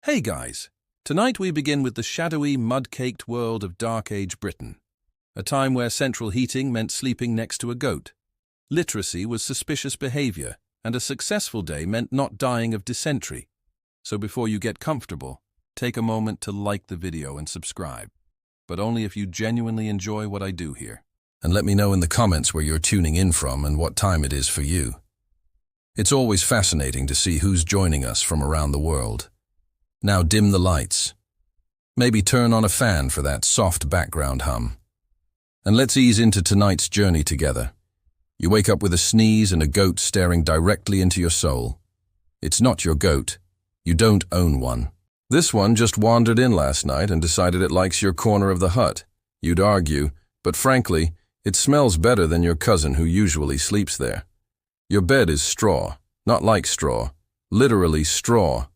Hey guys, tonight we begin with the shadowy, mud-caked world of Dark Age Britain, a time where central heating meant sleeping next to a goat. Literacy was suspicious behavior, and a successful day meant not dying of dysentery. So before you get comfortable, take a moment to like the video and subscribe, but only if you genuinely enjoy what I do here. And let me know in the comments where you're tuning in from and what time it is for you. It's always fascinating to see who's joining us from around the world. Now dim the lights. Maybe turn on a fan for that soft background hum. And let's ease into tonight's journey together. You wake up with a sneeze and a goat staring directly into your soul. It's not your goat. You don't own one. This one just wandered in last night and decided it likes your corner of the hut. You'd argue, but frankly, it smells better than your cousin who usually sleeps there. Your bed is straw, not like straw, literally straw.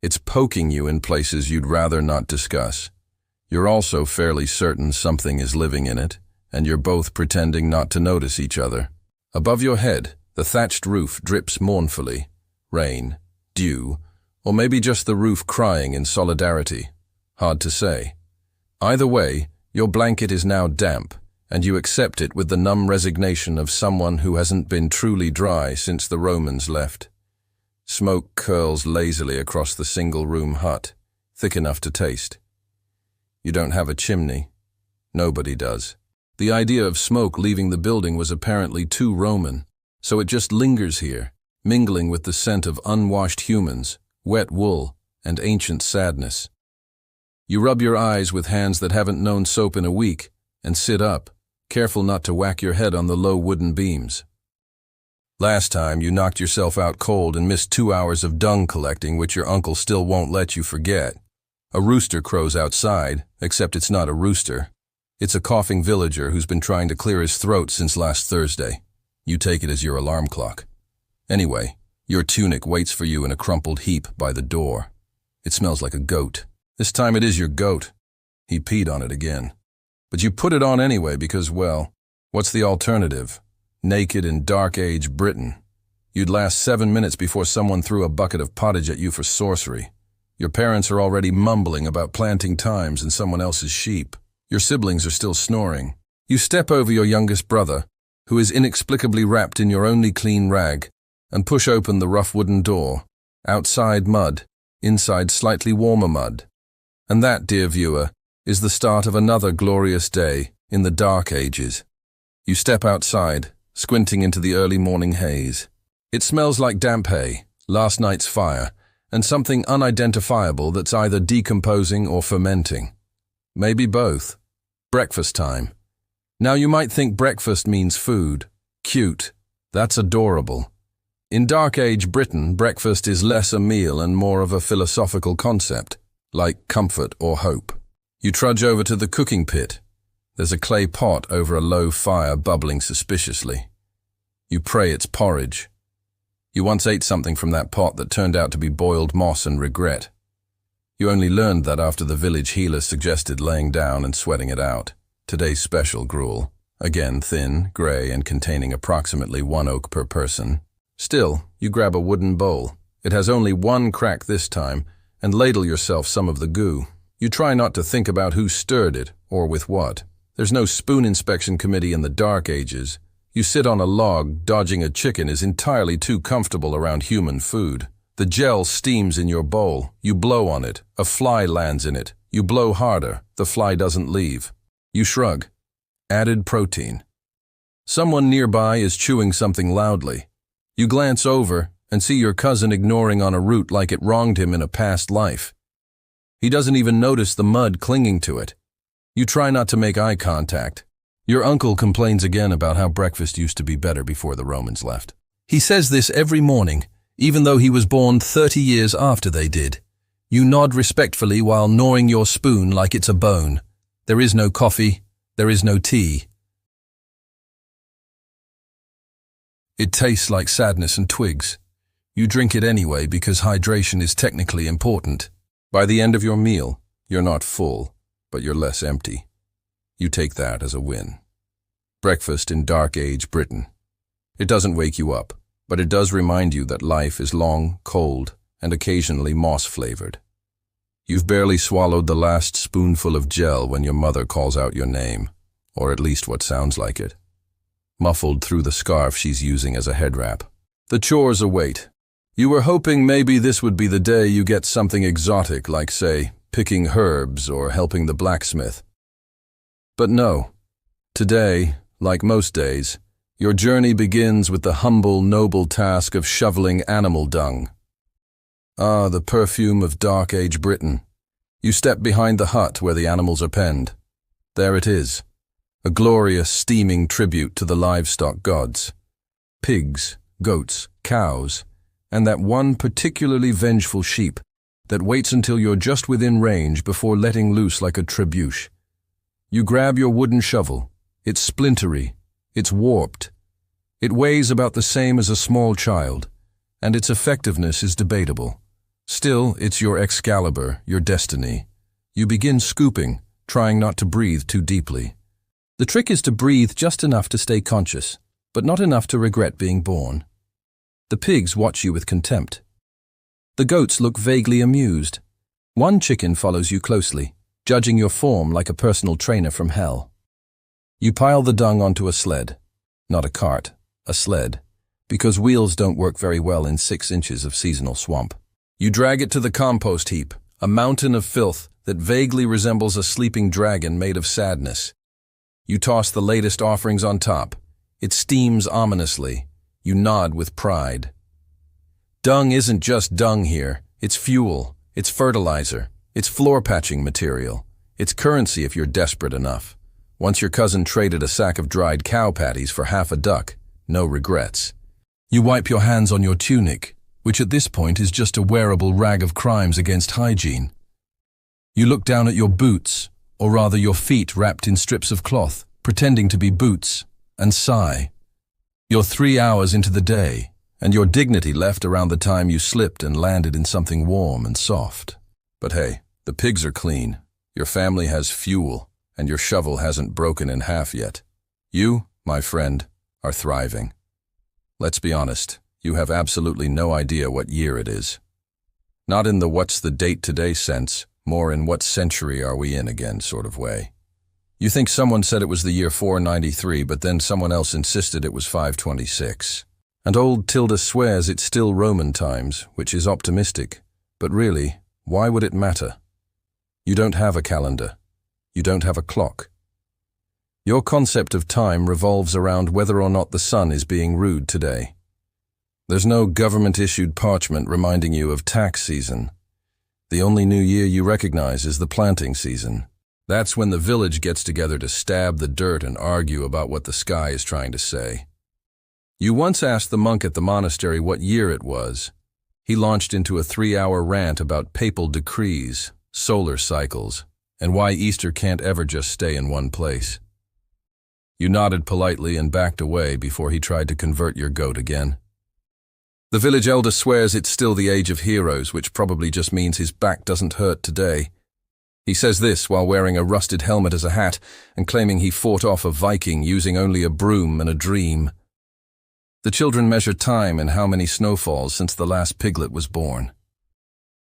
It's poking you in places you'd rather not discuss. You're also fairly certain something is living in it, and you're both pretending not to notice each other. Above your head, the thatched roof drips mournfully. Rain, dew, or maybe just the roof crying in solidarity. Hard to say. Either way, your blanket is now damp, and you accept it with the numb resignation of someone who hasn't been truly dry since the Romans left. Smoke curls lazily across the single-room hut, thick enough to taste. You don't have a chimney. Nobody does. The idea of smoke leaving the building was apparently too Roman, so it just lingers here, mingling with the scent of unwashed humans, wet wool, and ancient sadness. You rub your eyes with hands that haven't known soap in a week, and sit up, careful not to whack your head on the low wooden beams. Last time, you knocked yourself out cold and missed 2 hours of dung collecting, which your uncle still won't let you forget. A rooster crows outside, except it's not a rooster. It's a coughing villager who's been trying to clear his throat since last Thursday. You take it as your alarm clock. Anyway, your tunic waits for you in a crumpled heap by the door. It smells like a goat. This time it is your goat. He peed on it again. But you put it on anyway because, well, what's the alternative? Naked in Dark Age Britain. You'd last 7 minutes before someone threw a bucket of pottage at you for sorcery. Your parents are already mumbling about planting thymes in someone else's sheep. Your siblings are still snoring. You step over your youngest brother, who is inexplicably wrapped in your only clean rag, and push open the rough wooden door. Outside mud, inside slightly warmer mud. And that, dear viewer, is the start of another glorious day in the Dark Ages. You step outside, squinting into the early morning haze. It smells like damp hay, last night's fire, and something unidentifiable that's either decomposing or fermenting. Maybe both. Breakfast time. Now you might think breakfast means food. Cute. That's adorable. In Dark Age Britain, breakfast is less a meal and more of a philosophical concept, like comfort or hope. You trudge over to the cooking pit. There's a clay pot over a low fire bubbling suspiciously. You pray it's porridge. You once ate something from that pot that turned out to be boiled moss and regret. You only learned that after the village healer suggested laying down and sweating it out. Today's special gruel. Again thin, grey, and containing approximately 1 oak per person. Still, you grab a wooden bowl. It has only 1 crack this time, and ladle yourself some of the goo. You try not to think about who stirred it, or with what. There's no spoon inspection committee in the Dark Ages. You sit on a log, dodging a chicken is entirely too comfortable around human food. The gel steams in your bowl. You blow on it. A fly lands in it. You blow harder. The fly doesn't leave. You shrug. Added protein. Someone nearby is chewing something loudly. You glance over and see your cousin ignoring on a root like it wronged him in a past life. He doesn't even notice the mud clinging to it. You try not to make eye contact. Your uncle complains again about how breakfast used to be better before the Romans left. He says this every morning, even though he was born 30 years after they did. You nod respectfully while gnawing your spoon like it's a bone. There is no coffee. There is no tea. It tastes like sadness and twigs. You drink it anyway because hydration is technically important. By the end of your meal, you're not full, but you're less empty. You take that as a win. Breakfast in Dark Age Britain. It doesn't wake you up, but it does remind you that life is long, cold, and occasionally moss-flavored. You've barely swallowed the last spoonful of gel when your mother calls out your name, or at least what sounds like it, muffled through the scarf she's using as a head wrap. The chores await. You were hoping maybe this would be the day you get something exotic like, say, picking herbs or helping the blacksmith. But no. Today, like most days, your journey begins with the humble, noble task of shoveling animal dung. Ah, the perfume of Dark Age Britain. You step behind the hut where the animals are penned. There it is, a glorious, steaming tribute to the livestock gods. Pigs, goats, cows, and that one particularly vengeful sheep that waits until you're just within range before letting loose like a trebuchet. You grab your wooden shovel. It's splintery. It's warped. It weighs about the same as a small child, and its effectiveness is debatable. Still, it's your Excalibur, your destiny. You begin scooping, trying not to breathe too deeply. The trick is to breathe just enough to stay conscious, but not enough to regret being born. The pigs watch you with contempt. The goats look vaguely amused. One chicken follows you closely, judging your form like a personal trainer from hell. You pile the dung onto a sled. Not a cart, a sled, because wheels don't work very well in 6 inches of seasonal swamp. You drag it to the compost heap, a mountain of filth that vaguely resembles a sleeping dragon made of sadness. You toss the latest offerings on top. It steams ominously. You nod with pride. Dung isn't just dung here. It's fuel. It's fertilizer. It's floor patching material. It's currency if you're desperate enough. Once your cousin traded a sack of dried cow patties for half a duck, no regrets. You wipe your hands on your tunic, which at this point is just a wearable rag of crimes against hygiene. You look down at your boots, or rather your feet wrapped in strips of cloth, pretending to be boots, and sigh. You're 3 hours into the day, and your dignity left around the time you slipped and landed in something warm and soft. But hey, the pigs are clean, your family has fuel, and your shovel hasn't broken in half yet. You, my friend, are thriving. Let's be honest, you have absolutely no idea what year it is. Not in the what's the date today sense, more in what century are we in again sort of way. You think someone said it was the year 493, but then someone else insisted it was 526. And old Tilda swears it's still Roman times, which is optimistic. But really, why would it matter? You don't have a calendar. You don't have a clock. Your concept of time revolves around whether or not the sun is being rude today. There's no government-issued parchment reminding you of tax season. The only new year you recognize is the planting season. That's when the village gets together to stab the dirt and argue about what the sky is trying to say. You once asked the monk at the monastery what year it was. He launched into a 3-hour rant about papal decrees, solar cycles, and why Easter can't ever just stay in one place. You nodded politely and backed away before he tried to convert your goat again. The village elder swears it's still the age of heroes, which probably just means his back doesn't hurt today. He says this while wearing a rusted helmet as a hat and claiming he fought off a Viking using only a broom and a dream. The children measure time and how many snowfalls since the last piglet was born.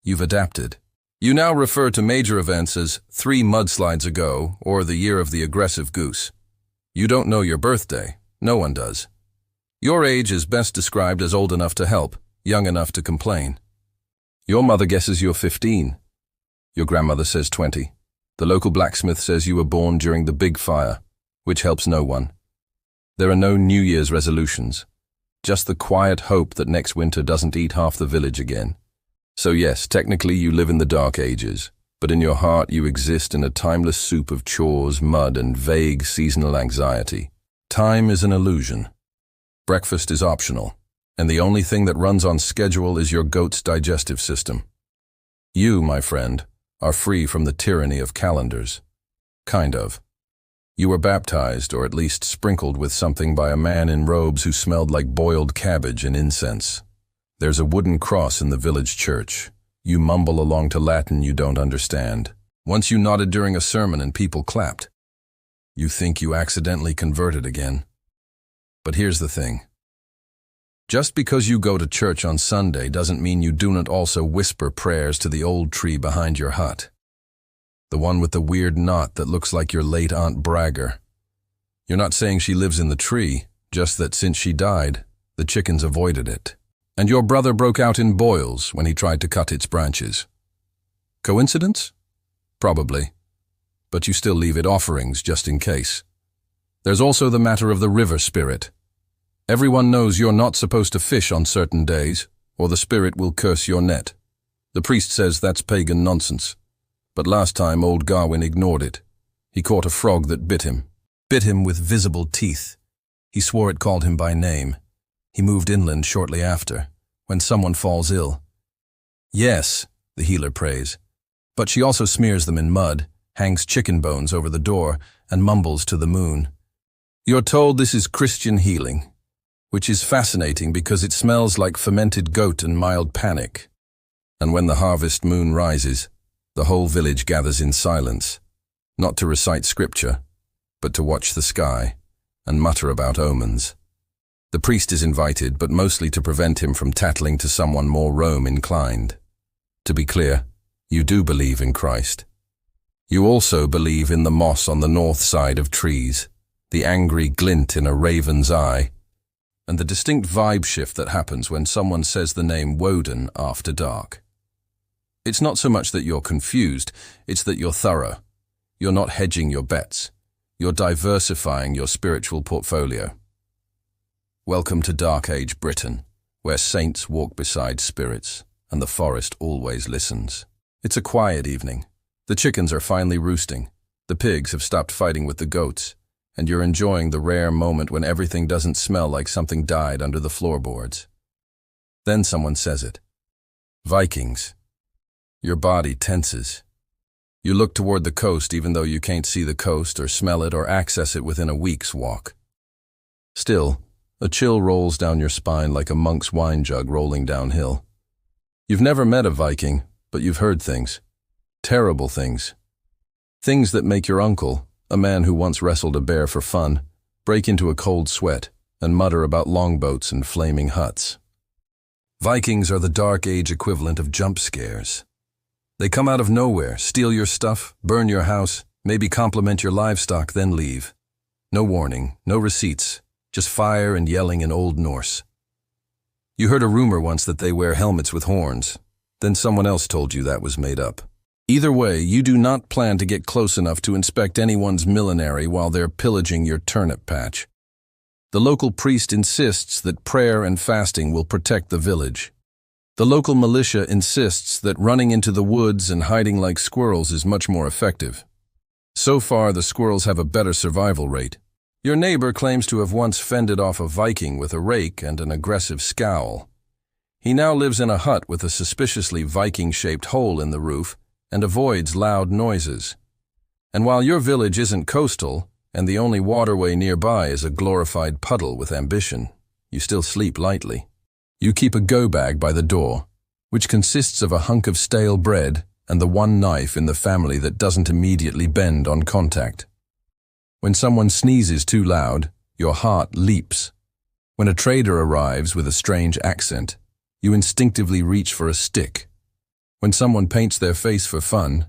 You've adapted. You now refer to major events as 3 mudslides ago or the year of the aggressive goose. You don't know your birthday. No one does. Your age is best described as old enough to help, young enough to complain. Your mother guesses you're 15. Your grandmother says 20. The local blacksmith says you were born during the big fire, which helps no one. There are no New Year's resolutions, just the quiet hope that next winter doesn't eat half the village again. So yes, technically you live in the Dark Ages, but in your heart you exist in a timeless soup of chores, mud, and vague seasonal anxiety. Time is an illusion. Breakfast is optional, and the only thing that runs on schedule is your goat's digestive system. You, my friend, are free from the tyranny of calendars. Kind of. You were baptized, or at least sprinkled with something by a man in robes who smelled like boiled cabbage and incense. There's a wooden cross in the village church. You mumble along to Latin you don't understand. Once you nodded during a sermon and people clapped. You think you accidentally converted again. But here's the thing. Just because you go to church on Sunday doesn't mean you do not also whisper prayers to the old tree behind your hut. The one with the weird knot that looks like your late Aunt Bragger. You're not saying she lives in the tree, just that since she died, the chickens avoided it. And your brother broke out in boils when he tried to cut its branches. Coincidence? Probably. But you still leave it offerings just in case. There's also the matter of the river spirit. Everyone knows you're not supposed to fish on certain days, or the spirit will curse your net. The priest says that's pagan nonsense. But last time old Garwin ignored it. He caught a frog that bit him with visible teeth. He swore it called him by name. He moved inland shortly after, when someone falls ill. Yes, the healer prays, but she also smears them in mud, hangs chicken bones over the door, and mumbles to the moon. You're told this is Christian healing, which is fascinating because it smells like fermented goat and mild panic. And when the harvest moon rises, the whole village gathers in silence, not to recite scripture, but to watch the sky and mutter about omens. The priest is invited, but mostly to prevent him from tattling to someone more Rome-inclined. To be clear, you do believe in Christ. You also believe in the moss on the north side of trees, the angry glint in a raven's eye, and the distinct vibe shift that happens when someone says the name Woden after dark. It's not so much that you're confused, it's that you're thorough. You're not hedging your bets. You're diversifying your spiritual portfolio. Welcome to Dark Age Britain, where saints walk beside spirits, and the forest always listens. It's a quiet evening. The chickens are finally roosting. The pigs have stopped fighting with the goats, and you're enjoying the rare moment when everything doesn't smell like something died under the floorboards. Then someone says it. Vikings. Your body tenses. You look toward the coast even though you can't see the coast or smell it or access it within a week's walk. Still, a chill rolls down your spine like a monk's wine jug rolling downhill. You've never met a Viking, but you've heard things. Terrible things. Things that make your uncle, a man who once wrestled a bear for fun, break into a cold sweat and mutter about longboats and flaming huts. Vikings are the Dark Age equivalent of jump scares. They come out of nowhere, steal your stuff, burn your house, maybe compliment your livestock, then leave. No warning, no receipts, just fire and yelling in Old Norse. You heard a rumor once that they wear helmets with horns. Then someone else told you that was made up. Either way, you do not plan to get close enough to inspect anyone's millinery while they're pillaging your turnip patch. The local priest insists that prayer and fasting will protect the village. The local militia insists that running into the woods and hiding like squirrels is much more effective. So far, the squirrels have a better survival rate. Your neighbor claims to have once fended off a Viking with a rake and an aggressive scowl. He now lives in a hut with a suspiciously Viking-shaped hole in the roof and avoids loud noises. And while your village isn't coastal, and the only waterway nearby is a glorified puddle with ambition, you still sleep lightly. You keep a go-bag by the door, which consists of a hunk of stale bread and the one knife in the family that doesn't immediately bend on contact. When someone sneezes too loud, your heart leaps. When a trader arrives with a strange accent, you instinctively reach for a stick. When someone paints their face for fun,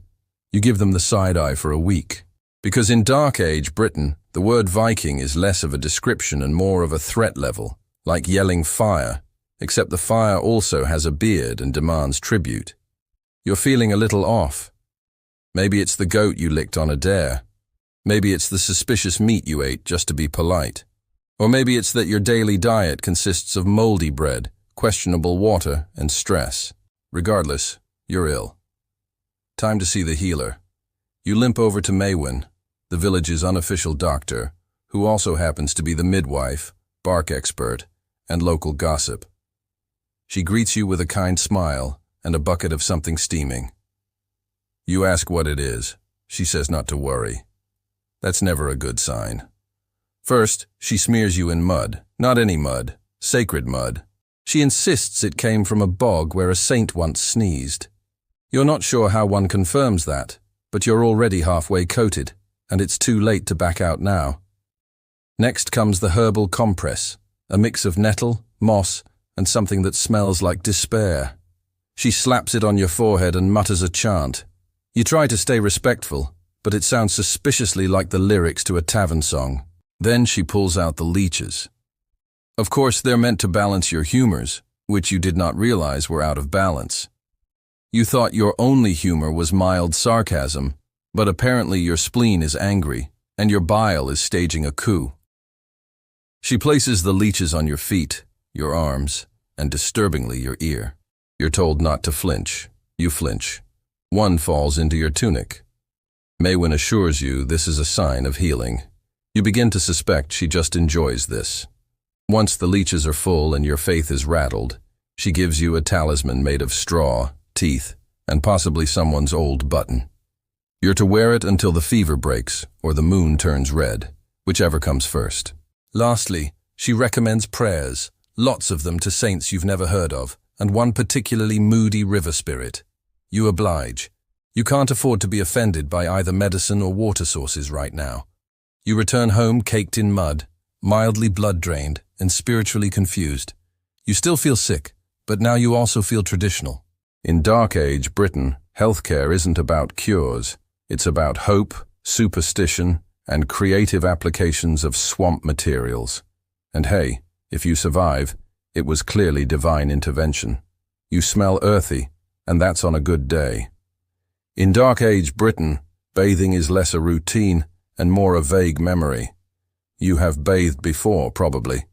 you give them the side-eye for a week. Because in Dark Age Britain, the word Viking is less of a description and more of a threat level, like yelling fire, except the fire also has a beard and demands tribute. You're feeling a little off. Maybe it's the goat you licked on a dare. Maybe it's the suspicious meat you ate just to be polite. Or maybe it's that your daily diet consists of moldy bread, questionable water, and stress. Regardless, you're ill. Time to see the healer. You limp over to Maywin, the village's unofficial doctor, who also happens to be the midwife, bark expert, and local gossip. She greets you with a kind smile and a bucket of something steaming. You ask what it is. She says not to worry. That's never a good sign. First, she smears you in mud. Not any mud, sacred mud. She insists it came from a bog where a saint once sneezed. You're not sure how one confirms that, but you're already halfway coated, and it's too late to back out now. Next comes the herbal compress, a mix of nettle, moss, and something that smells like despair. She slaps it on your forehead and mutters a chant. You try to stay respectful, but it sounds suspiciously like the lyrics to a tavern song. Then she pulls out the leeches. Of course, they're meant to balance your humors, which you did not realize were out of balance. You thought your only humor was mild sarcasm, but apparently your spleen is angry, and your bile is staging a coup. She places the leeches on your feet, your arms, and disturbingly your ear. You're told not to flinch. You flinch. One falls into your tunic. Maywin assures you this is a sign of healing. You begin to suspect she just enjoys this. Once the leeches are full and your faith is rattled, she gives you a talisman made of straw, teeth, and possibly someone's old button. You're to wear it until the fever breaks or the moon turns red, whichever comes first. Lastly, she recommends prayers, lots of them to saints you've never heard of, and one particularly moody river spirit. You oblige. You can't afford to be offended by either medicine or water sources right now. You return home caked in mud, mildly blood-drained, and spiritually confused. You still feel sick, but now you also feel traditional. In Dark Age Britain, healthcare isn't about cures. It's about hope, superstition, and creative applications of swamp materials. And hey, if you survive, it was clearly divine intervention. You smell earthy, and that's on a good day. In Dark Age Britain, bathing is less a routine and more a vague memory. You have bathed before, probably.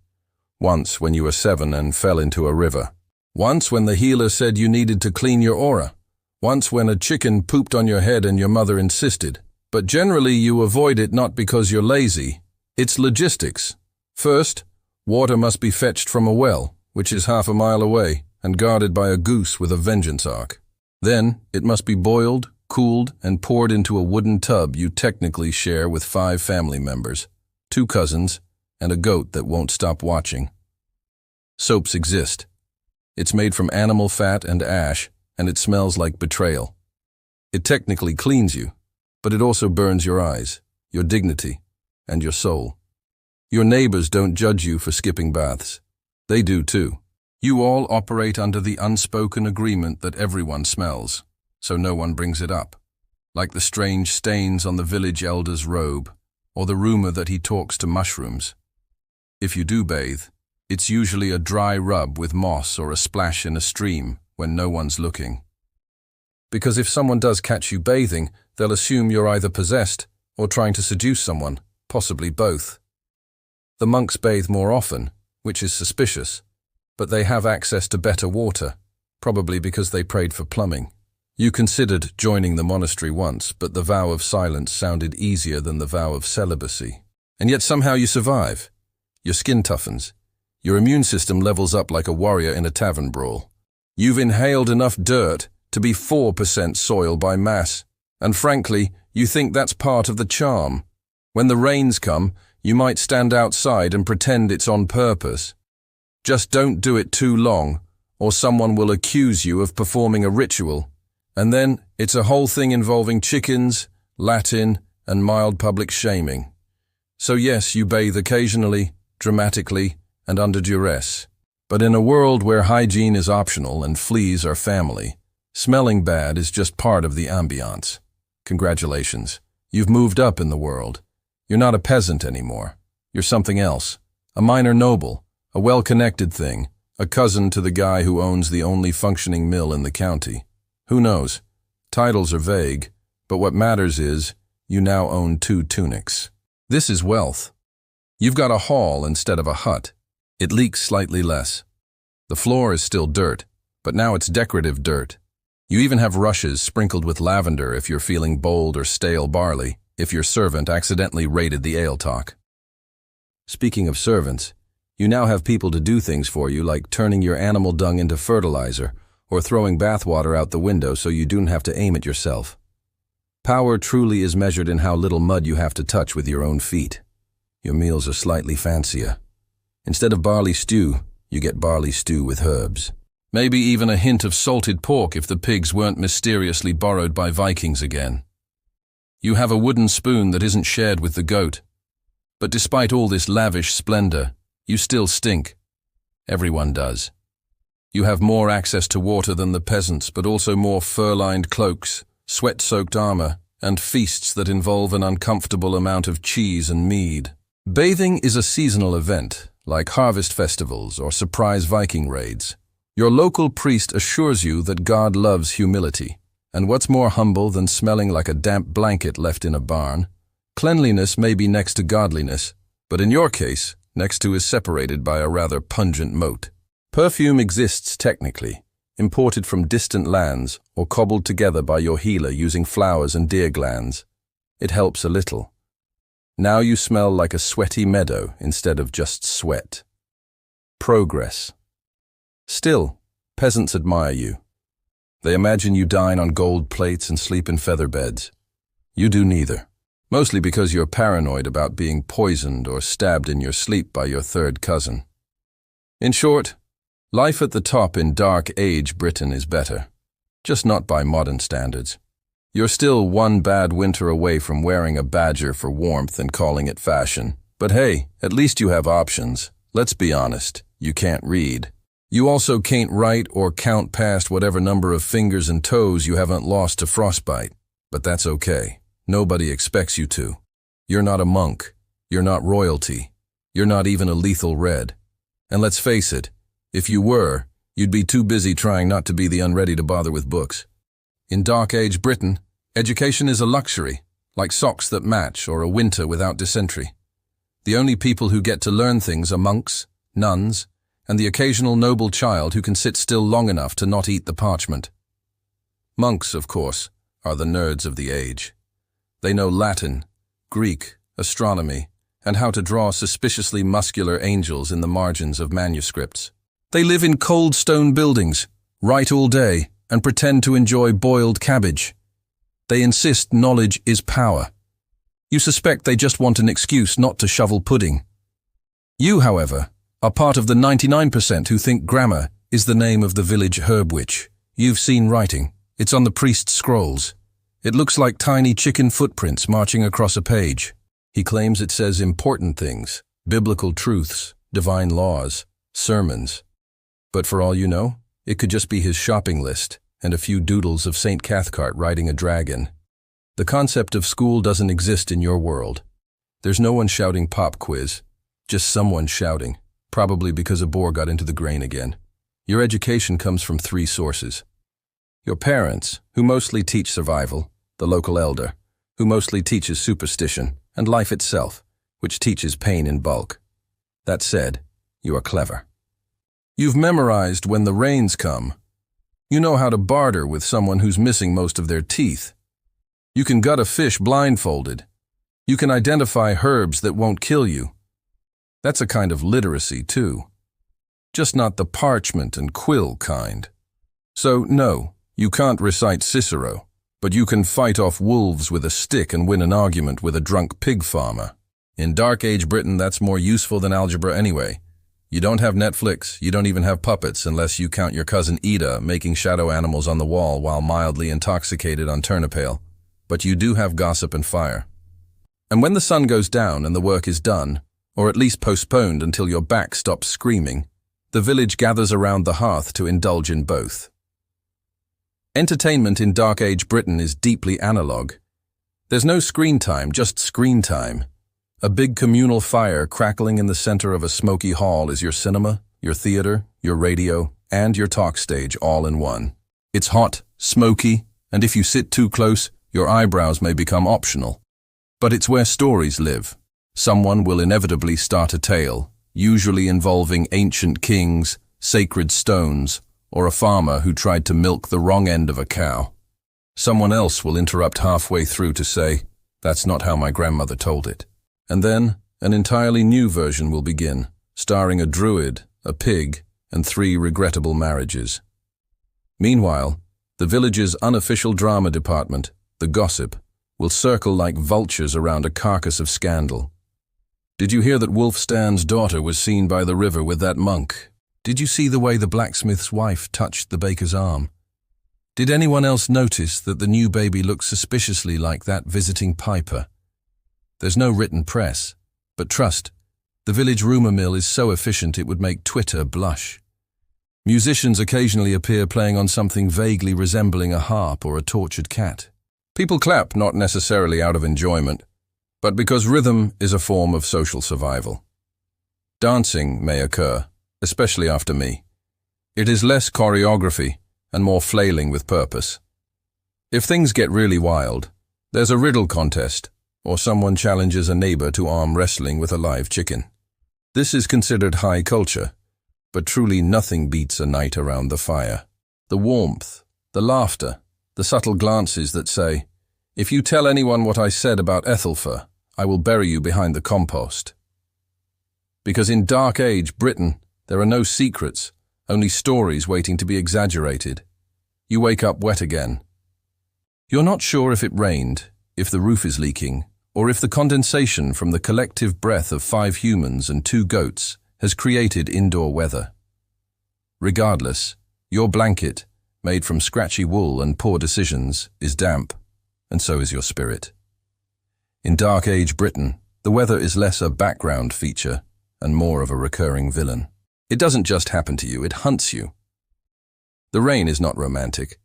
Once when you were 7 and fell into a river. Once when the healer said you needed to clean your aura. Once when a chicken pooped on your head and your mother insisted. But generally you avoid it not because you're lazy. It's logistics. First, water must be fetched from a well, which is half a mile away, and guarded by a goose with a vengeance arc. Then, it must be boiled, cooled, and poured into a wooden tub you technically share with 5 family members, 2 cousins, and a goat that won't stop watching. Soaps exist. It's made from animal fat and ash, and it smells like betrayal. It technically cleans you, but it also burns your eyes, your dignity, and your soul. Your neighbors don't judge you for skipping baths. They do too. You all operate under the unspoken agreement that everyone smells, so no one brings it up. Like the strange stains on the village elder's robe, or the rumor that he talks to mushrooms. If you do bathe, it's usually a dry rub with moss or a splash in a stream when no one's looking. Because if someone does catch you bathing, they'll assume you're either possessed or trying to seduce someone, possibly both. The monks bathe more often, which is suspicious, but they have access to better water, probably because they prayed for plumbing. You considered joining the monastery once, but the vow of silence sounded easier than the vow of celibacy. And yet somehow you survive. Your skin toughens. Your immune system levels up like a warrior in a tavern brawl. You've inhaled enough dirt to be 4% soil by mass, and frankly, you think that's part of the charm. When the rains come, you might stand outside and pretend it's on purpose. Just don't do it too long, or someone will accuse you of performing a ritual. And then it's a whole thing involving chickens, Latin, and mild public shaming. So yes, you bathe occasionally, dramatically, and under duress. But in a world where hygiene is optional and fleas are family, smelling bad is just part of the ambiance. Congratulations, you've moved up in the world. You're not a peasant anymore. You're something else. A minor noble, a well-connected thing, a cousin to the guy who owns the only functioning mill in the county. Who knows? Titles are vague, but what matters is you now own 2 tunics. This is wealth. You've got a hall instead of a hut. It leaks slightly less. The floor is still dirt, but now it's decorative dirt. You even have rushes sprinkled with lavender if you're feeling bold or stale barley, if your servant accidentally raided the ale talk. Speaking of servants, you now have people to do things for you like turning your animal dung into fertilizer or throwing bathwater out the window so you don't have to aim it yourself. Power truly is measured in how little mud you have to touch with your own feet. Your meals are slightly fancier. Instead of barley stew, you get barley stew with herbs. Maybe even a hint of salted pork if the pigs weren't mysteriously borrowed by Vikings again. You have a wooden spoon that isn't shared with the goat. But despite all this lavish splendor, you still stink. Everyone does. You have more access to water than the peasants, but also more fur-lined cloaks, sweat-soaked armor, and feasts that involve an uncomfortable amount of cheese and mead. Bathing is a seasonal event, like harvest festivals or surprise Viking raids. Your local priest assures you that God loves humility, and what's more humble than smelling like a damp blanket left in a barn? Cleanliness may be next to godliness, but in your case, next to is separated by a rather pungent moat. Perfume exists technically, imported from distant lands or cobbled together by your healer using flowers and deer glands. It helps a little. Now you smell like a sweaty meadow instead of just sweat. Progress. Still, peasants admire you. They imagine you dine on gold plates and sleep in feather beds. You do neither, mostly because you're paranoid about being poisoned or stabbed in your sleep by your third cousin. In short, life at the top in Dark Age Britain is better, just not by modern standards. You're still one bad winter away from wearing a badger for warmth and calling it fashion. But hey, at least you have options. Let's be honest, you can't read. You also can't write or count past whatever number of fingers and toes you haven't lost to frostbite. But that's okay. Nobody expects you to. You're not a monk. You're not royalty. You're not even a lethal red. And let's face it, if you were, you'd be too busy trying not to be the unready to bother with books. In Dark Age Britain, education is a luxury, like socks that match or a winter without dysentery. The only people who get to learn things are monks, nuns, and the occasional noble child who can sit still long enough to not eat the parchment. Monks, of course, are the nerds of the age. They know Latin, Greek, astronomy, and how to draw suspiciously muscular angels in the margins of manuscripts. They live in cold stone buildings, write all day, and pretend to enjoy boiled cabbage. They insist knowledge is power. You suspect they just want an excuse not to shovel pudding. You, however, are part of the 99% who think grammar is the name of the village herb witch. You've seen writing. It's on the priest's scrolls. It looks like tiny chicken footprints marching across a page. He claims it says important things, biblical truths, divine laws, sermons. But for all you know, it could just be his shopping list and a few doodles of St. Cathcart riding a dragon. The concept of school doesn't exist in your world. There's no one shouting pop quiz, just someone shouting, probably because a boar got into the grain again. Your education comes from 3 sources. Your parents, who mostly teach survival, the local elder, who mostly teaches superstition, and life itself, which teaches pain in bulk. That said, you are clever. You've memorized when the rains come. You know how to barter with someone who's missing most of their teeth. You can gut a fish blindfolded. You can identify herbs that won't kill you. That's a kind of literacy, too. Just not the parchment and quill kind. So, no, you can't recite Cicero, but you can fight off wolves with a stick and win an argument with a drunk pig farmer. In Dark Age Britain, that's more useful than algebra anyway. You don't have Netflix, you don't even have puppets unless you count your cousin Ida making shadow animals on the wall while mildly intoxicated on Turnipale. But you do have gossip and fire. And when the sun goes down and the work is done, or at least postponed until your back stops screaming, the village gathers around the hearth to indulge in both. Entertainment in Dark Age Britain is deeply analog. There's no screen time, just screen time. A big communal fire crackling in the center of a smoky hall is your cinema, your theater, your radio, and your talk stage all in one. It's hot, smoky, and if you sit too close, your eyebrows may become optional. But it's where stories live. Someone will inevitably start a tale, usually involving ancient kings, sacred stones, or a farmer who tried to milk the wrong end of a cow. Someone else will interrupt halfway through to say, "That's not how my grandmother told it." And then, an entirely new version will begin, starring a druid, a pig, and 3 regrettable marriages. Meanwhile, the village's unofficial drama department, the gossip, will circle like vultures around a carcass of scandal. Did you hear that Wulfstan's daughter was seen by the river with that monk? Did you see the way the blacksmith's wife touched the baker's arm? Did anyone else notice that the new baby looked suspiciously like that visiting piper? There's no written press, but trust, The village rumour mill is so efficient it would make Twitter blush. Musicians occasionally appear playing on something vaguely resembling a harp or a tortured cat. People clap not necessarily out of enjoyment, but because rhythm is a form of social survival. Dancing may occur, especially after me. It is less choreography and more flailing with purpose. If things get really wild, there's a riddle contest, or someone challenges a neighbor to arm wrestling with a live chicken. This is considered high culture, but truly nothing beats a night around the fire. The warmth, the laughter, the subtle glances that say, "If you tell anyone what I said about Ethelfer, I will bury you behind the compost." Because in Dark Age Britain, there are no secrets, only stories waiting to be exaggerated. You wake up wet again. You're not sure if it rained, if the roof is leaking, or if the condensation from the collective breath of 5 humans and 2 goats has created indoor weather. Regardless, your blanket, made from scratchy wool and poor decisions, is damp, and so is your spirit. In Dark Age Britain, the weather is less a background feature and more of a recurring villain. It doesn't just happen to you, it hunts you. The rain is not romantic.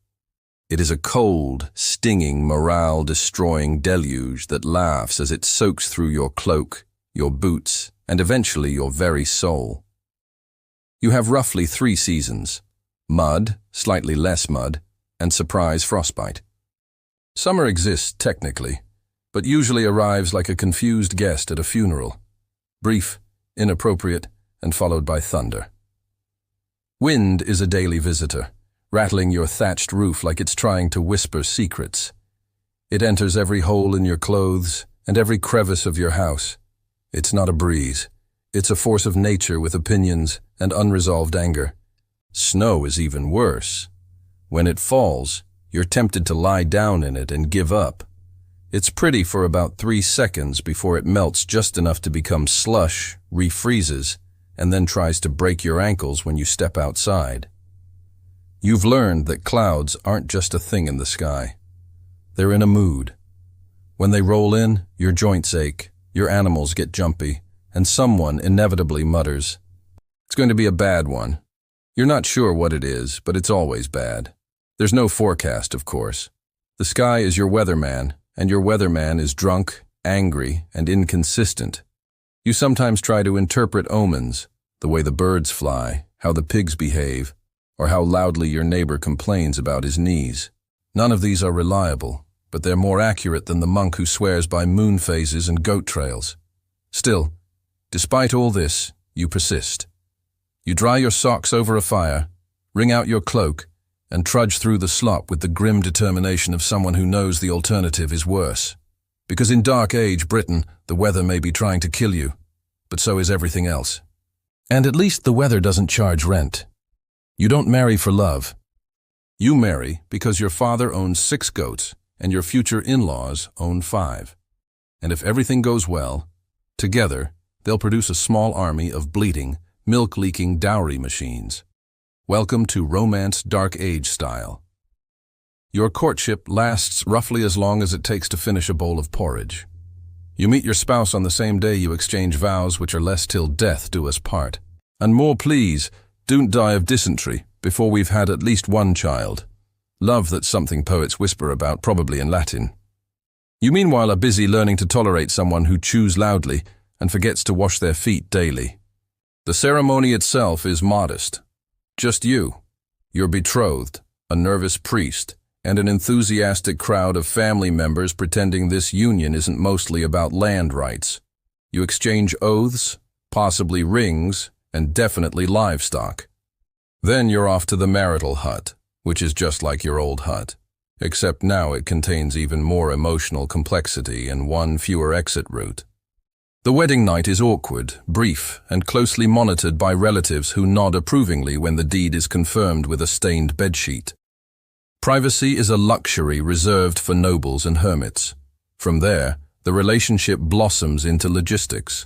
It is a cold, stinging, morale-destroying deluge that laughs as it soaks through your cloak, your boots, and eventually your very soul. You have roughly 3 seasons: mud, slightly less mud, and surprise frostbite. Summer exists technically, but usually arrives like a confused guest at a funeral. Brief, inappropriate, and followed by thunder. Wind is a daily visitor, rattling your thatched roof like it's trying to whisper secrets. It enters every hole in your clothes and every crevice of your house. It's not a breeze. It's a force of nature with opinions and unresolved anger. Snow is even worse. When it falls, you're tempted to lie down in it and give up. It's pretty for about 3 seconds before it melts just enough to become slush, refreezes, and then tries to break your ankles when you step outside. You've learned that clouds aren't just a thing in the sky. They're in a mood. When they roll in, your joints ache, your animals get jumpy, and someone inevitably mutters, "It's going to be a bad one." You're not sure what it is, but it's always bad. There's no forecast, of course. The sky is your weatherman, and your weatherman is drunk, angry, and inconsistent. You sometimes try to interpret omens, the way the birds fly, how the pigs behave, or how loudly your neighbor complains about his knees. None of these are reliable, but they're more accurate than the monk who swears by moon phases and goat trails. Still, despite all this, you persist. You dry your socks over a fire, wring out your cloak, and trudge through the slop with the grim determination of someone who knows the alternative is worse. Because in Dark Age Britain, the weather may be trying to kill you, but so is everything else. And at least the weather doesn't charge rent. You don't marry for love. You marry because your father owns 6 goats and your future in-laws own 5. And if everything goes well, together they'll produce a small army of bleating, milk-leaking dowry machines. Welcome to romance Dark Age style. Your courtship lasts roughly as long as it takes to finish a bowl of porridge. You meet your spouse on the same day you exchange vows which are less till death do us part. And more please, don't die of dysentery before we've had at least 1 child. Love, that's something poets whisper about, probably in Latin. You meanwhile are busy learning to tolerate someone who chews loudly and forgets to wash their feet daily. The ceremony itself is modest. Just you, your betrothed, a nervous priest, and an enthusiastic crowd of family members pretending this union isn't mostly about land rights. You exchange oaths, possibly rings, and definitely livestock. Then you're off to the marital hut, which is just like your old hut, except now it contains even more emotional complexity and 1 fewer exit route. The wedding night is awkward, brief, and closely monitored by relatives who nod approvingly when the deed is confirmed with a stained bedsheet. Privacy is a luxury reserved for nobles and hermits. From there, the relationship blossoms into logistics.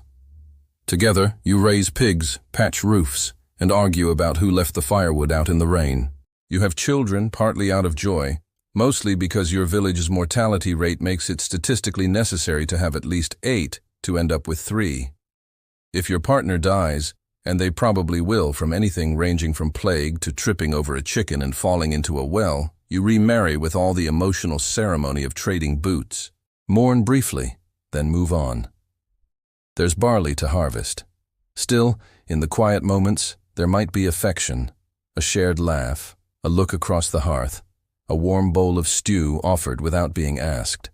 Together, you raise pigs, patch roofs, and argue about who left the firewood out in the rain. You have children partly out of joy, mostly because your village's mortality rate makes it statistically necessary to have at least 8 to end up with 3. If your partner dies, and they probably will from anything ranging from plague to tripping over a chicken and falling into a well, you remarry with all the emotional ceremony of trading boots. Mourn briefly, then move on. There's barley to harvest. Still, in the quiet moments, there might be affection, a shared laugh, a look across the hearth, a warm bowl of stew offered without being asked.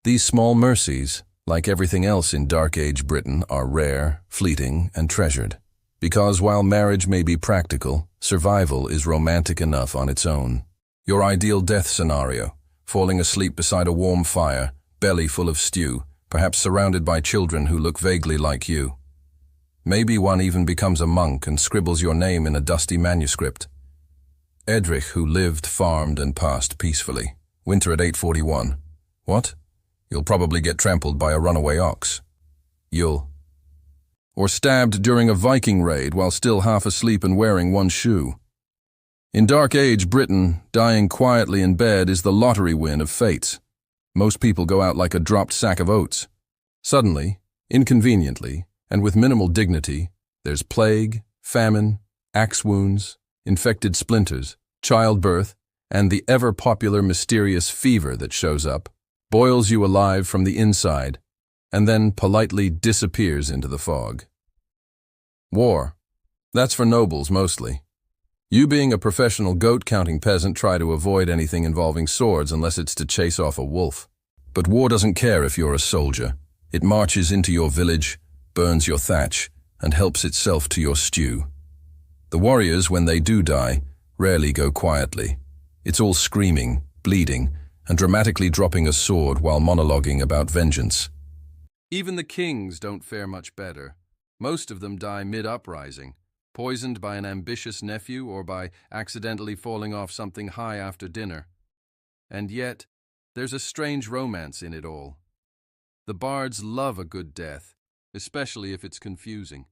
These small mercies, like everything else in Dark Age Britain, are rare, fleeting, and treasured. Because while marriage may be practical, survival is romantic enough on its own. Your ideal death scenario: falling asleep beside a warm fire, belly full of stew, perhaps surrounded by children who look vaguely like you. Maybe one even becomes a monk and scribbles your name in a dusty manuscript. Edrich, who lived, farmed, and passed peacefully. Winter at 841. What? You'll probably get trampled by a runaway ox. Or stabbed during a Viking raid while still half asleep and wearing one shoe. In Dark Age Britain, dying quietly in bed is the lottery win of fates. Most people go out like a dropped sack of oats. Suddenly, inconveniently, and with minimal dignity, there's plague, famine, axe wounds, infected splinters, childbirth, and the ever-popular mysterious fever that shows up, boils you alive from the inside, and then politely disappears into the fog. War. That's for nobles mostly. You, being a professional goat-counting peasant, try to avoid anything involving swords unless it's to chase off a wolf. But war doesn't care if you're a soldier. It marches into your village, burns your thatch, and helps itself to your stew. The warriors, when they do die, rarely go quietly. It's all screaming, bleeding, and dramatically dropping a sword while monologuing about vengeance. Even the kings don't fare much better. Most of them die mid-uprising, poisoned by an ambitious nephew or by accidentally falling off something high after dinner. And yet, there's a strange romance in it all. The bards love a good death, especially if it's confusing.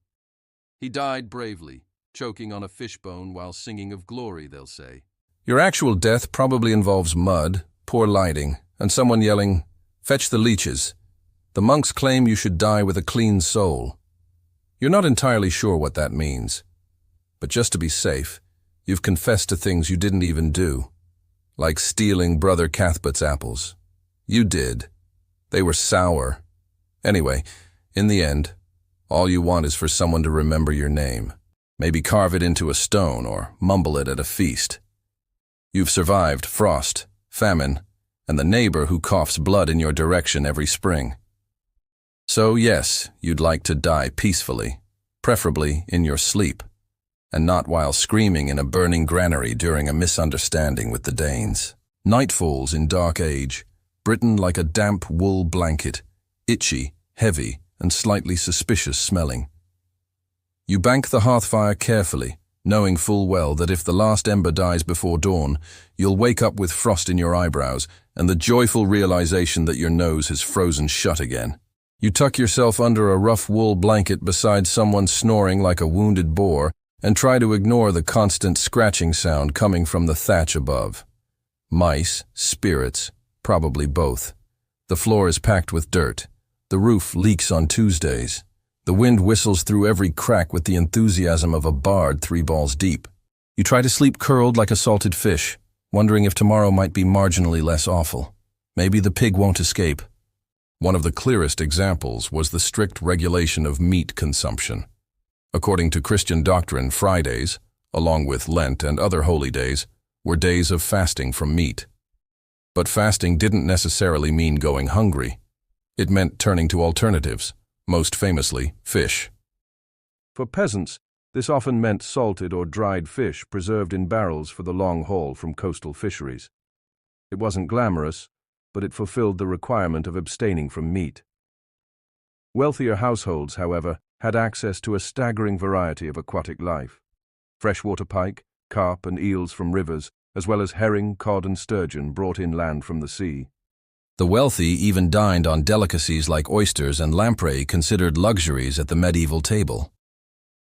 He died bravely, choking on a fishbone while singing of glory, they'll say. Your actual death probably involves mud, poor lighting, and someone yelling, "Fetch the leeches." The monks claim you should die with a clean soul. You're not entirely sure what that means. But just to be safe, you've confessed to things you didn't even do. Like stealing Brother Cathbot's apples. You did. They were sour. Anyway, in the end, all you want is for someone to remember your name. Maybe carve it into a stone or mumble it at a feast. You've survived frost, famine, and the neighbor who coughs blood in your direction every spring. So yes, you'd like to die peacefully, preferably in your sleep, and not while screaming in a burning granary during a misunderstanding with the Danes. Night falls in Dark Age, Britain like a damp wool blanket, itchy, heavy, and slightly suspicious smelling. You bank the hearthfire carefully, knowing full well that if the last ember dies before dawn, you'll wake up with frost in your eyebrows and the joyful realization that your nose has frozen shut again. You tuck yourself under a rough wool blanket beside someone snoring like a wounded boar and try to ignore the constant scratching sound coming from the thatch above. Mice, spirits, probably both. The floor is packed with dirt. The roof leaks on Tuesdays. The wind whistles through every crack with the enthusiasm of a bard 3 balls deep. You try to sleep curled like a salted fish, wondering if tomorrow might be marginally less awful. Maybe the pig won't escape. One of the clearest examples was the strict regulation of meat consumption. According to Christian doctrine, Fridays, along with Lent and other holy days, were days of fasting from meat. But fasting didn't necessarily mean going hungry. It meant turning to alternatives, most famously, fish. For peasants, this often meant salted or dried fish preserved in barrels for the long haul from coastal fisheries. It wasn't glamorous, but it fulfilled the requirement of abstaining from meat. Wealthier households, however, had access to a staggering variety of aquatic life. Freshwater pike, carp and eels from rivers, as well as herring, cod and sturgeon brought inland from the sea. The wealthy even dined on delicacies like oysters and lamprey, considered luxuries at the medieval table.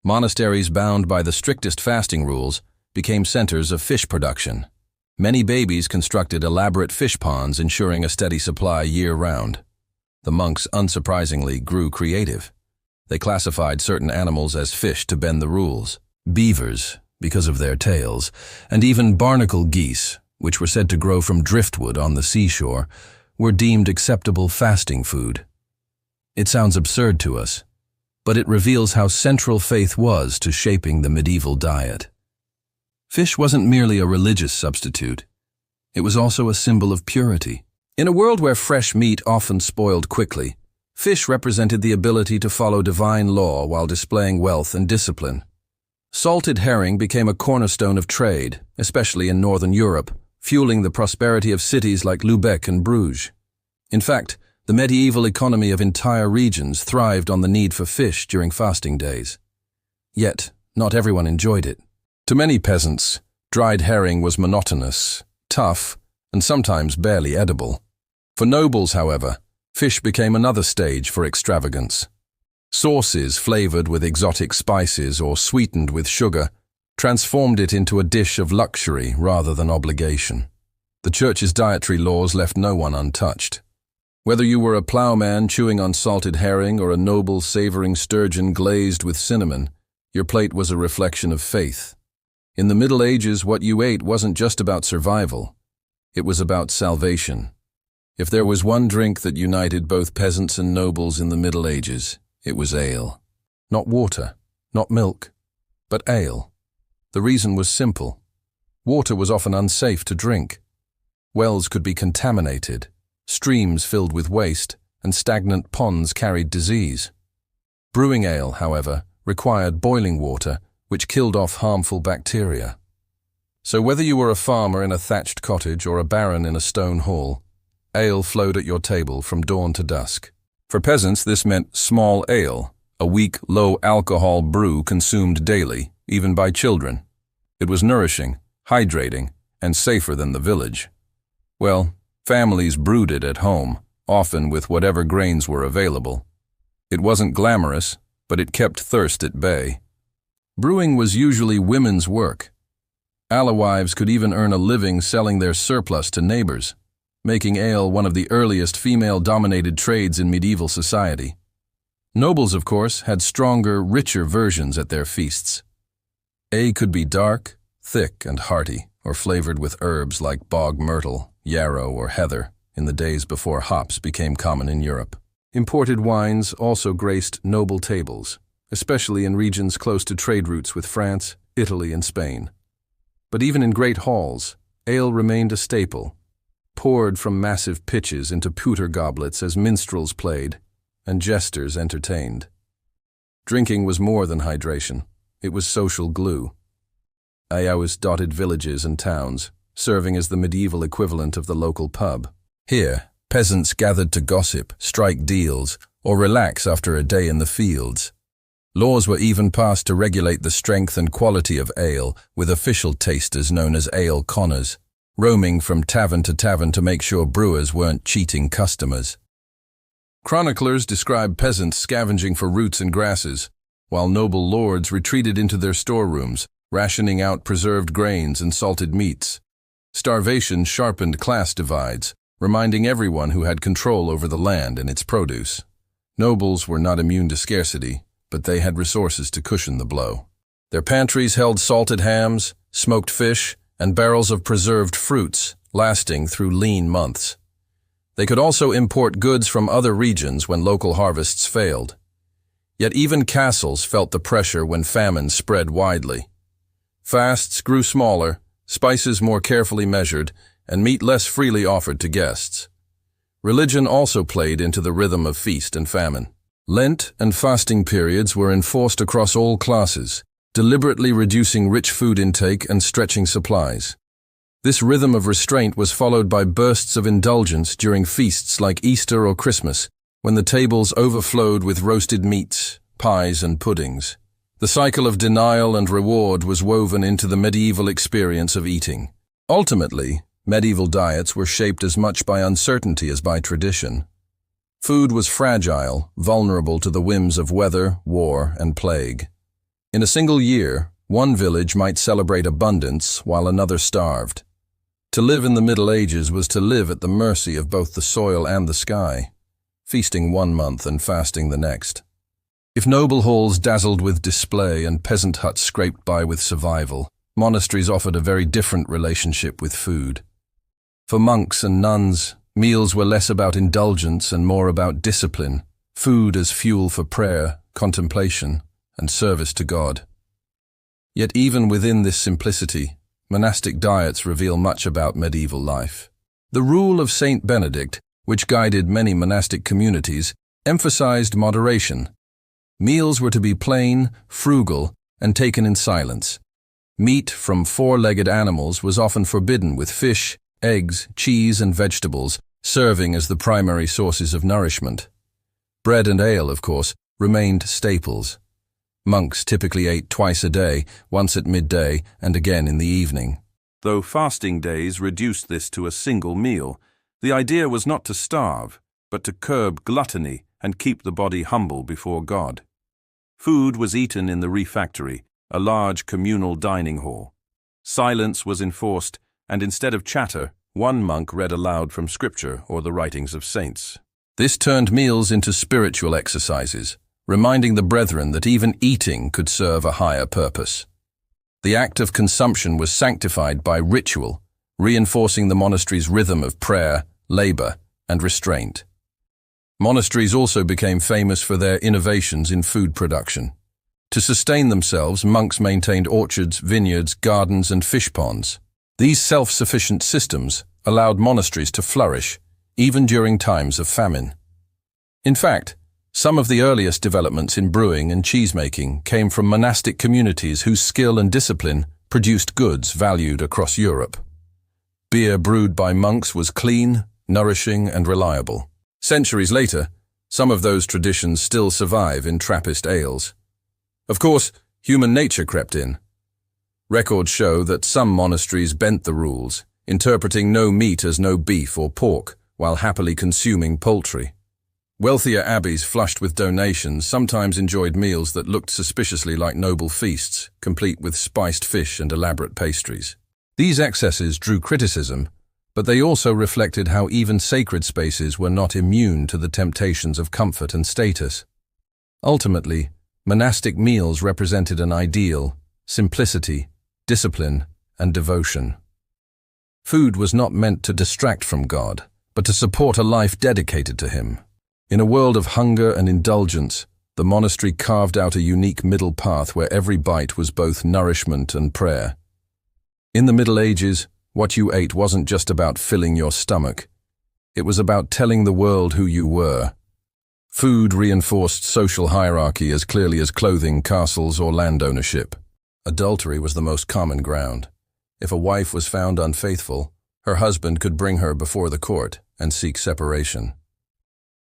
Monasteries bound by the strictest fasting rules became centers of fish production. Many babies constructed elaborate fish ponds, ensuring a steady supply year-round. The monks, unsurprisingly, grew creative. They classified certain animals as fish to bend the rules. Beavers, because of their tails, and even barnacle geese, which were said to grow from driftwood on the seashore, were deemed acceptable fasting food. It sounds absurd to us, but it reveals how central faith was to shaping the medieval diet. Fish wasn't merely a religious substitute. It was also a symbol of purity. In a world where fresh meat often spoiled quickly, fish represented the ability to follow divine law while displaying wealth and discipline. Salted herring became a cornerstone of trade, especially in Northern Europe, fueling the prosperity of cities like Lubeck and Bruges. In fact, the medieval economy of entire regions thrived on the need for fish during fasting days. Yet, not everyone enjoyed it. To many peasants, dried herring was monotonous, tough, and sometimes barely edible. For nobles, however, fish became another stage for extravagance. Sauces flavored with exotic spices or sweetened with sugar transformed it into a dish of luxury rather than obligation. The church's dietary laws left no one untouched. Whether you were a ploughman chewing on salted herring or a noble savoring sturgeon glazed with cinnamon, your plate was a reflection of faith. In the Middle Ages, what you ate wasn't just about survival. It was about salvation. If there was one drink that united both peasants and nobles in the Middle Ages, it was ale. Not water, not milk, but ale. The reason was simple. Water was often unsafe to drink. Wells could be contaminated, streams filled with waste, and stagnant ponds carried disease. Brewing ale, however, required boiling water, which killed off harmful bacteria. So whether you were a farmer in a thatched cottage or a baron in a stone hall, ale flowed at your table from dawn to dusk. For peasants, this meant small ale, a weak, low-alcohol brew consumed daily, even by children. It was nourishing, hydrating, and safer than the village. Well, families brewed it at home, often with whatever grains were available. It wasn't glamorous, but it kept thirst at bay. Brewing was usually women's work. Alewives could even earn a living selling their surplus to neighbors, making ale one of the earliest female-dominated trades in medieval society. Nobles, of course, had stronger, richer versions at their feasts. Ale could be dark, thick, and hearty, or flavored with herbs like bog myrtle, yarrow, or heather in the days before hops became common in Europe. Imported wines also graced noble tables, especially in regions close to trade routes with France, Italy, and Spain. But even in great halls, ale remained a staple, poured from massive pitchers into pewter goblets as minstrels played and jesters entertained. Drinking was more than hydration. It was social glue. Ale dotted villages and towns, serving as the medieval equivalent of the local pub. Here, peasants gathered to gossip, strike deals, or relax after a day in the fields. Laws were even passed to regulate the strength and quality of ale, with official tasters known as ale conners, roaming from tavern to make sure brewers weren't cheating customers. Chroniclers describe peasants scavenging for roots and grasses, while noble lords retreated into their storerooms, rationing out preserved grains and salted meats. Starvation sharpened class divides, reminding everyone who had control over the land and its produce. Nobles were not immune to scarcity, but they had resources to cushion the blow. Their pantries held salted hams, smoked fish, and barrels of preserved fruits, lasting through lean months. They could also import goods from other regions when local harvests failed. Yet even castles felt the pressure when famine spread widely. Fasts grew smaller, spices more carefully measured, and meat less freely offered to guests. Religion also played into the rhythm of feast and famine. Lent and fasting periods were enforced across all classes, deliberately reducing rich food intake and stretching supplies. This rhythm of restraint was followed by bursts of indulgence during feasts like Easter or Christmas, when the tables overflowed with roasted meats, pies, and puddings. The cycle of denial and reward was woven into the medieval experience of eating. Ultimately, medieval diets were shaped as much by uncertainty as by tradition. Food was fragile, vulnerable to the whims of weather, war, and plague. In a single year, one village might celebrate abundance while another starved. To live in the Middle Ages was to live at the mercy of both the soil and the sky, feasting one month and fasting the next. If noble halls dazzled with display and peasant huts scraped by with survival, monasteries offered a very different relationship with food. For monks and nuns, meals were less about indulgence and more about discipline, food as fuel for prayer, contemplation, and service to God. Yet even within this simplicity, monastic diets reveal much about medieval life. The rule of Saint Benedict, which guided many monastic communities, emphasized moderation. Meals were to be plain, frugal, and taken in silence. Meat from four-legged animals was often forbidden, with fish, eggs, cheese, and vegetables serving as the primary sources of nourishment. Bread and ale, of course, remained staples. Monks typically ate twice a day, once at midday and again in the evening. Though fasting days reduced this to a single meal, the idea was not to starve, but to curb gluttony and keep the body humble before God. Food was eaten in the refectory, a large communal dining hall. Silence was enforced, and instead of chatter, one monk read aloud from scripture or the writings of saints. This turned meals into spiritual exercises, reminding the brethren that even eating could serve a higher purpose. The act of consumption was sanctified by ritual, reinforcing the monastery's rhythm of prayer, labor, and restraint. Monasteries also became famous for their innovations in food production. To sustain themselves, monks maintained orchards, vineyards, gardens, and fish ponds. These self-sufficient systems allowed monasteries to flourish, even during times of famine. In fact, some of the earliest developments in brewing and cheesemaking came from monastic communities whose skill and discipline produced goods valued across Europe. Beer brewed by monks was clean, nourishing, and reliable. Centuries later, some of those traditions still survive in Trappist ales. Of course, human nature crept in. Records show that some monasteries bent the rules, interpreting no meat as no beef or pork, while happily consuming poultry. Wealthier abbeys flushed with donations sometimes enjoyed meals that looked suspiciously like noble feasts, complete with spiced fish and elaborate pastries. These excesses drew criticism, but they also reflected how even sacred spaces were not immune to the temptations of comfort and status. Ultimately, monastic meals represented an ideal: simplicity, discipline, and devotion. Food was not meant to distract from God, but to support a life dedicated to Him. In a world of hunger and indulgence, the monastery carved out a unique middle path where every bite was both nourishment and prayer. In the Middle Ages, what you ate wasn't just about filling your stomach. It was about telling the world who you were. Food reinforced social hierarchy as clearly as clothing, castles, or land ownership. Adultery was the most common ground. If a wife was found unfaithful, her husband could bring her before the court and seek separation.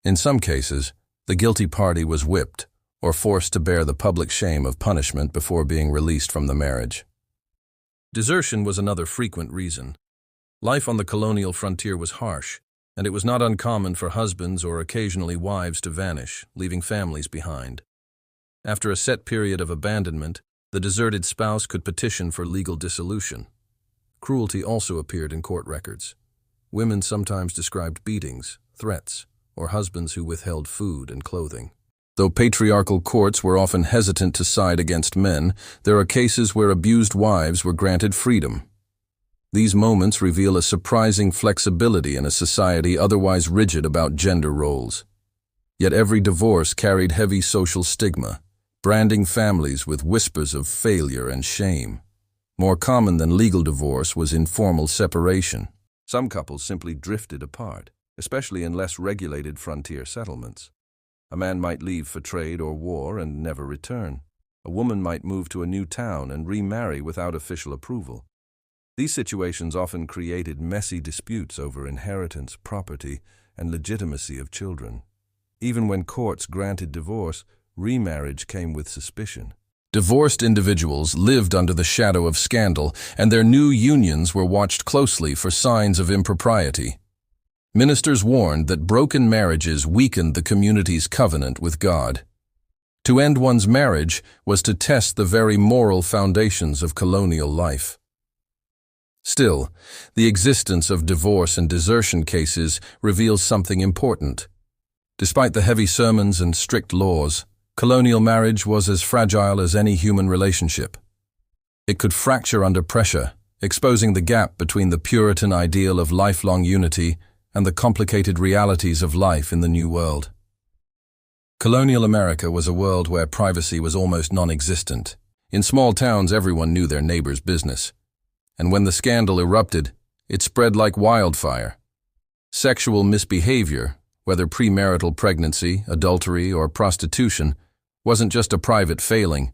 In some cases, the guilty party was whipped or forced to bear the public shame of punishment before being released from the marriage. Desertion was another frequent reason. Life on the colonial frontier was harsh, and it was not uncommon for husbands or occasionally wives to vanish, leaving families behind. After a set period of abandonment, the deserted spouse could petition for legal dissolution. Cruelty also appeared in court records. Women sometimes described beatings, threats, or husbands who withheld food and clothing. Though patriarchal courts were often hesitant to side against men, there are cases where abused wives were granted freedom. These moments reveal a surprising flexibility in a society otherwise rigid about gender roles. Yet every divorce carried heavy social stigma, branding families with whispers of failure and shame. More common than legal divorce was informal separation. Some couples simply drifted apart, especially in less regulated frontier settlements. A man might leave for trade or war and never return. A woman might move to a new town and remarry without official approval. These situations often created messy disputes over inheritance, property, and legitimacy of children. Even when courts granted divorce, remarriage came with suspicion. Divorced individuals lived under the shadow of scandal, and their new unions were watched closely for signs of impropriety. Ministers warned that broken marriages weakened the community's covenant with God. To end one's marriage was to test the very moral foundations of colonial life. Still, the existence of divorce and desertion cases reveals something important. Despite the heavy sermons and strict laws, Colonial marriage was as fragile as any human relationship. It could fracture under pressure, exposing the gap between the Puritan ideal of lifelong unity and the complicated realities of life in the New World. Colonial America was a world where privacy was almost non-existent. In small towns, everyone knew their neighbor's business. And when the scandal erupted, it spread like wildfire. Sexual misbehavior, whether premarital pregnancy, adultery, or prostitution, wasn't just a private failing.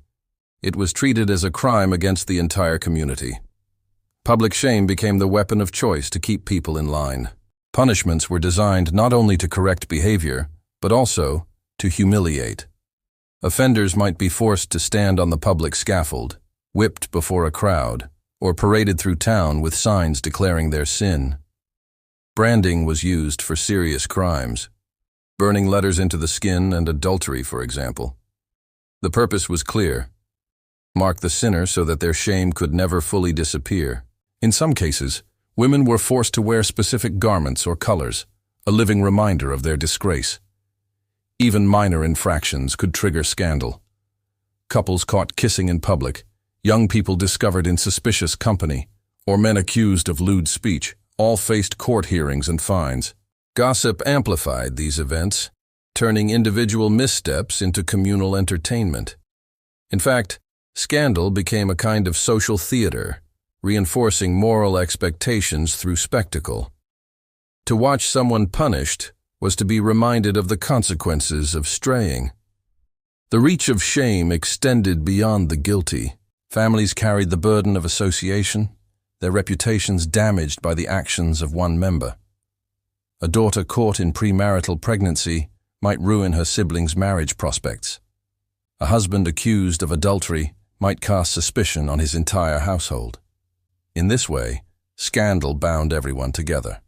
It was treated as a crime against the entire community. Public shame became the weapon of choice to keep people in line. Punishments were designed not only to correct behavior, but also to humiliate. Offenders might be forced to stand on the public scaffold, whipped before a crowd, or paraded through town with signs declaring their sin. Branding was used for serious crimes, burning letters into the skin and adultery, for example. The purpose was clear: mark the sinner so that their shame could never fully disappear. In some cases, women were forced to wear specific garments or colors, a living reminder of their disgrace. Even minor infractions could trigger scandal. Couples caught kissing in public, young people discovered in suspicious company, or men accused of lewd speech, all faced court hearings and fines. Gossip amplified these events, turning individual missteps into communal entertainment. In fact, scandal became a kind of social theater, reinforcing moral expectations through spectacle. To watch someone punished was to be reminded of the consequences of straying. The reach of shame extended beyond the guilty. Families carried the burden of association, their reputations damaged by the actions of one member. A daughter caught in premarital pregnancy might ruin her siblings' marriage prospects. A husband accused of adultery might cast suspicion on his entire household. In this way, scandal bound everyone together.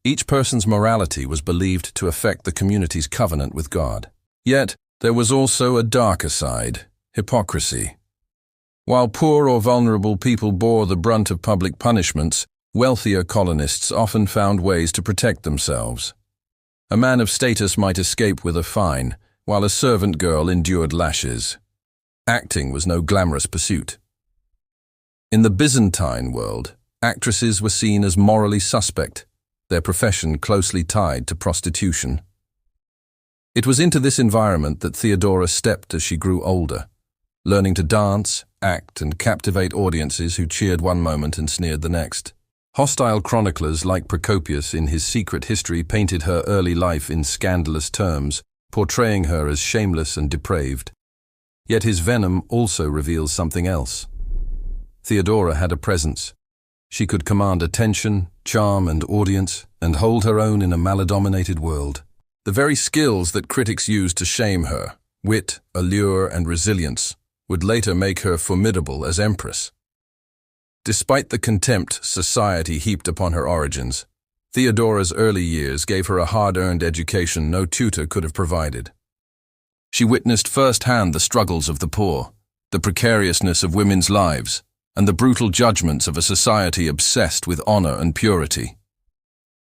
Each person's morality was believed to affect the community's covenant with God. Yet, there was also a darker side: hypocrisy. While poor or vulnerable people bore the brunt of public punishments, wealthier colonists often found ways to protect themselves. A man of status might escape with a fine, while a servant girl endured lashes. Acting was no glamorous pursuit. In the Byzantine world, actresses were seen as morally suspect, their profession closely tied to prostitution. It was into this environment that Theodora stepped as she grew older, learning to dance, act, and captivate audiences who cheered one moment and sneered the next. Hostile chroniclers like Procopius in his Secret History painted her early life in scandalous terms, portraying her as shameless and depraved. Yet his venom also reveals something else. Theodora had a presence. She could command attention, charm, and audience, and hold her own in a maldominated world. The very skills that critics used to shame her, wit, allure, and resilience, would later make her formidable as empress. Despite the contempt society heaped upon her origins, Theodora's early years gave her a hard-earned education no tutor could have provided. She witnessed firsthand the struggles of the poor, the precariousness of women's lives, and the brutal judgments of a society obsessed with honor and purity.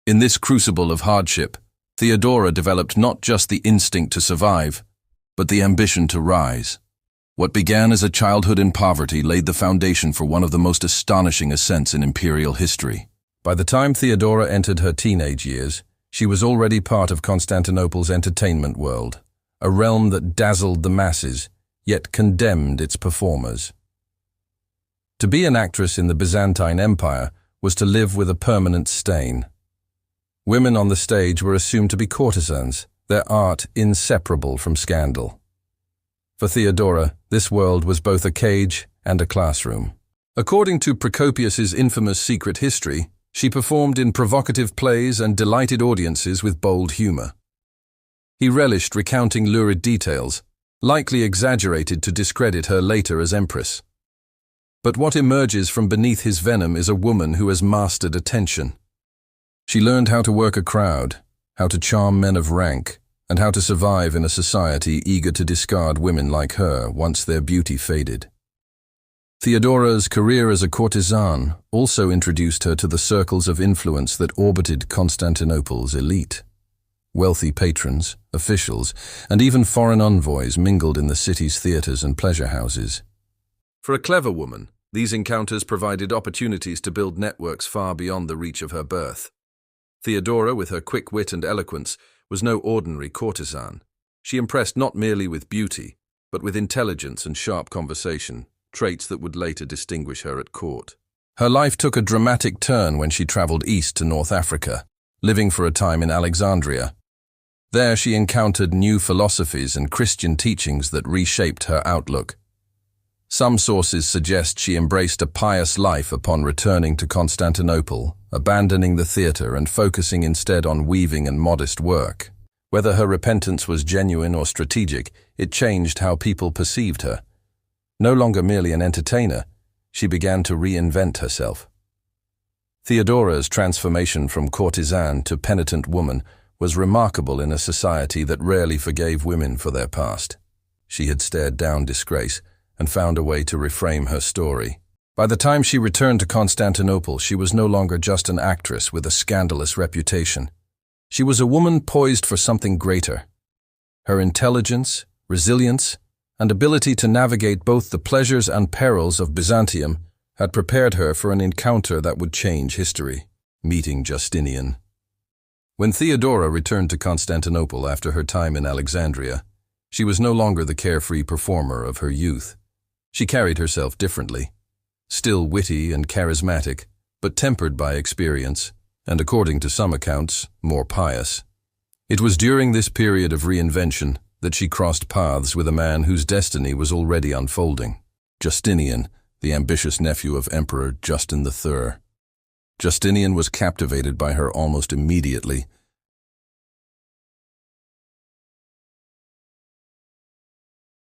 In this crucible of hardship, Theodora developed not just the instinct to survive, but the ambition to rise. What began as a childhood in poverty laid the foundation for one of the most astonishing ascents in imperial history. By the time Theodora entered her teenage years, she was already part of Constantinople's entertainment world, a realm that dazzled the masses, yet condemned its performers. To be an actress in the Byzantine Empire was to live with a permanent stain. Women on the stage were assumed to be courtesans, their art inseparable from scandal. For Theodora, this world was both a cage and a classroom. According to Procopius's infamous Secret History, she performed in provocative plays and delighted audiences with bold humor. He relished recounting lurid details, likely exaggerated to discredit her later as empress. But what emerges from beneath his venom is a woman who has mastered attention. She learned how to work a crowd, how to charm men of rank, and how to survive in a society eager to discard women like her once their beauty faded. Theodora's career as a courtesan also introduced her to the circles of influence that orbited Constantinople's elite. Wealthy patrons, officials, and even foreign envoys mingled in the city's theatres and pleasure houses. For a clever woman, these encounters provided opportunities to build networks far beyond the reach of her birth. Theodora, with her quick wit and eloquence, was no ordinary courtesan. She impressed not merely with beauty, but with intelligence and sharp conversation, traits that would later distinguish her at court. Her life took a dramatic turn when she traveled east to North Africa, living for a time in Alexandria. There she encountered new philosophies and Christian teachings that reshaped her outlook. Some sources suggest she embraced a pious life upon returning to Constantinople, abandoning the theatre and focusing instead on weaving and modest work. Whether her repentance was genuine or strategic, it changed how people perceived her. No longer merely an entertainer, she began to reinvent herself. Theodora's transformation from courtesan to penitent woman was remarkable in a society that rarely forgave women for their past. She had stared down disgrace and found a way to reframe her story. By the time she returned to Constantinople, she was no longer just an actress with a scandalous reputation. She was a woman poised for something greater. Her intelligence, resilience, and ability to navigate both the pleasures and perils of Byzantium had prepared her for an encounter that would change history, meeting Justinian. When Theodora returned to Constantinople after her time in Alexandria, she was no longer the carefree performer of her youth. She carried herself differently, still witty and charismatic, but tempered by experience, and according to some accounts, more pious. It was during this period of reinvention that she crossed paths with a man whose destiny was already unfolding, Justinian, the ambitious nephew of Emperor Justin III. Justinian was captivated by her almost immediately,